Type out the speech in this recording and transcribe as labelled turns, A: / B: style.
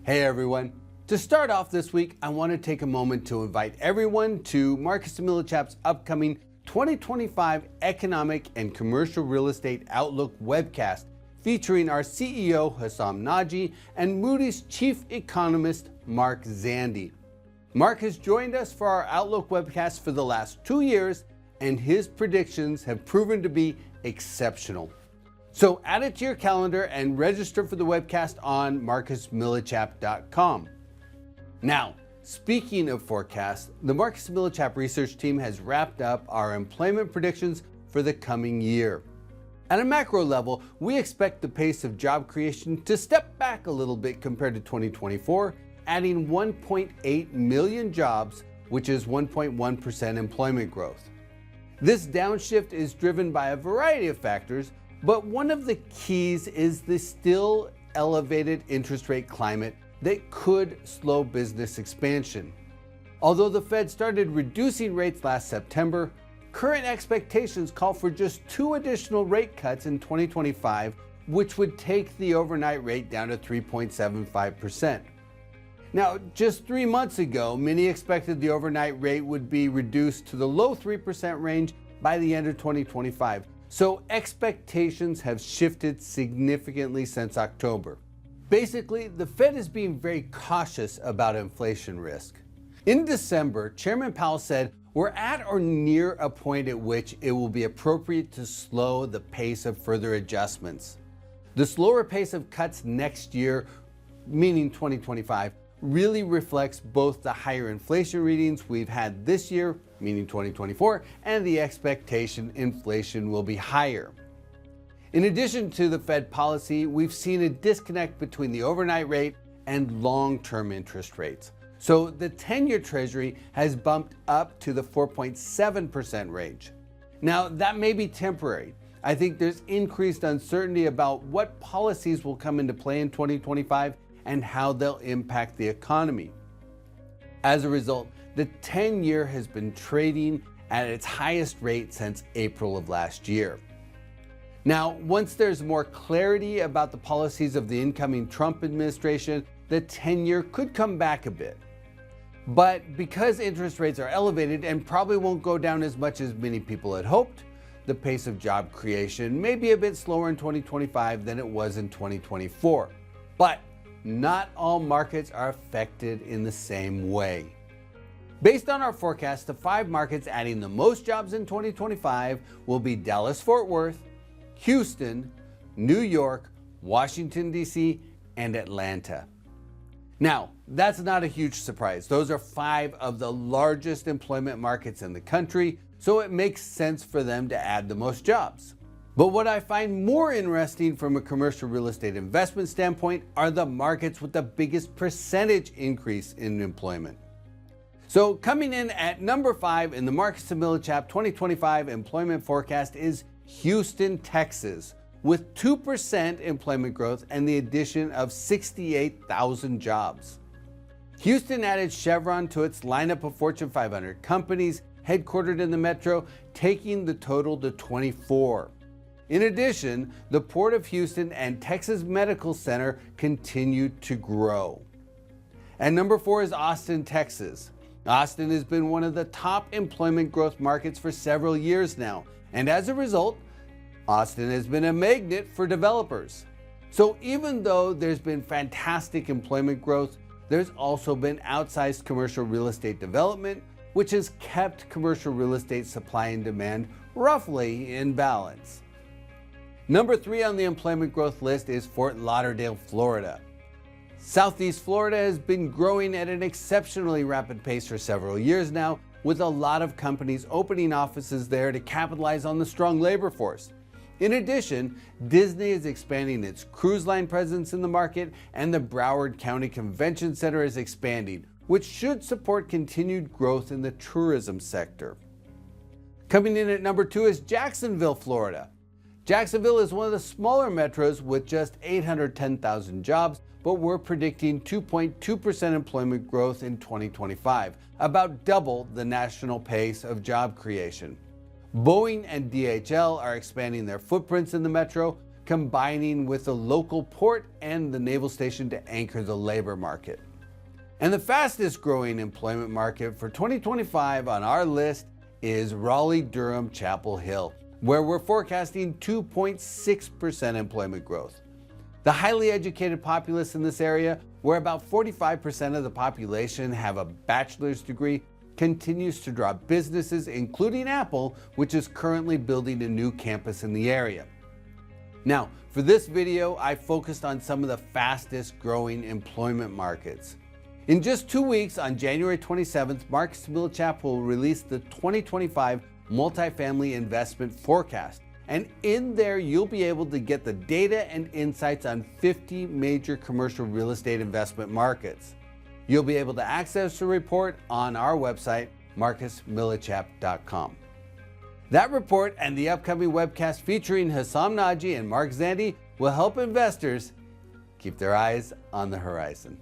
A: Hey everyone. To start off this week, I want to take a moment to invite everyone to Marcus & Millichap's upcoming 2025 Economic and Commercial Real Estate Outlook webcast featuring our CEO Hessam Nadji and Moody's Chief Economist Mark Zandi. Mark has joined us for our Outlook webcast for the last 2 years, and his predictions have proven to be exceptional. So add it to your calendar and register for the webcast on marcusmillichap.com. Now, speaking of forecasts, the Marcus & Millichap research team has wrapped up our employment predictions for the coming year. At a macro level, we expect the pace of job creation to step back a little bit compared to 2024, adding 1.8 million jobs, which is 1.1% employment growth. This downshift is driven by a variety of factors, but one of the keys is the still elevated interest rate climate that could slow business expansion. Although the Fed started reducing rates last September, current expectations call for just 2 additional rate cuts in 2025, which would take the overnight rate down to 3.75%. Now, just 3 months ago, many expected the overnight rate would be reduced to the low 3% range by the end of 2025. So expectations have shifted significantly since October. Basically, the Fed is being very cautious about inflation risk. In December, Chairman Powell said, "We're at or near a point at which it will be appropriate to slow the pace of further adjustments." The slower pace of cuts next year, meaning 2025, really reflects both the higher inflation readings we've had this year, meaning 2024, and the expectation inflation will be higher. In addition to the Fed policy, we've seen a disconnect between the overnight rate and long-term interest rates. So the 10-year Treasury has bumped up to the 4.7% range. Now, that may be temporary. I think there's increased uncertainty about what policies will come into play in 2025 and how they'll impact the economy. As a result, the 10-year has been trading at its highest rate since April of last year. Now, once there's more clarity about the policies of the incoming Trump administration, the 10-year could come back a bit. But because interest rates are elevated and probably won't go down as much as many people had hoped, the pace of job creation may be a bit slower in 2025 than it was in 2024. But not all markets are affected in the same way. Based on our forecast, the 5 markets adding the most jobs in 2025 will be Dallas-Fort Worth, Houston, New York, Washington, D.C., and Atlanta. Now, that's not a huge surprise. Those are 5 of the largest employment markets in the country, so it makes sense for them to add the most jobs. But what I find more interesting from a commercial real estate investment standpoint are the markets with the biggest percentage increase in employment. So coming in at number 5 in the Marcus & Millichap 2025 employment forecast is Houston, Texas, with 2% employment growth and the addition of 68,000 jobs. Houston added Chevron to its lineup of Fortune 500 companies headquartered in the metro, taking the total to 24. In addition, the Port of Houston and Texas Medical Center continue to grow. And number 4 is Austin, Texas. Austin has been one of the top employment growth markets for several years now, and as a result, Austin has been a magnet for developers. So even though there's been fantastic employment growth, there's also been outsized commercial real estate development, which has kept commercial real estate supply and demand roughly in balance. Number 3 on the employment growth list is Fort Lauderdale, Florida. Southeast Florida has been growing at an exceptionally rapid pace for several years now, with a lot of companies opening offices there to capitalize on the strong labor force. In addition, Disney is expanding its cruise line presence in the market, and the Broward County Convention Center is expanding, which should support continued growth in the tourism sector. Coming in at number 2 is Jacksonville, Florida. Jacksonville is one of the smaller metros with just 810,000 jobs, but we're predicting 2.2% employment growth in 2025, about double the national pace of job creation. Boeing and DHL are expanding their footprints in the metro, combining with the local port and the naval station to anchor the labor market. And the fastest growing employment market for 2025 on our list is Raleigh-Durham Chapel Hill, where we're forecasting 2.6% employment growth. The highly educated populace in this area, where about 45% of the population have a bachelor's degree, continues to draw businesses, including Apple, which is currently building a new campus in the area. Now, for this video, I focused on some of the fastest growing employment markets. In just 2 weeks, on January 27th, Marcus & Millichap will release the 2025 Multifamily Investment Forecast. And in there, you'll be able to get the data and insights on 50 major commercial real estate investment markets. You'll be able to access the report on our website, marcusmillichap.com. That report and the upcoming webcast featuring Hassam Naji and Mark Zandi will help investors keep their eyes on the horizon.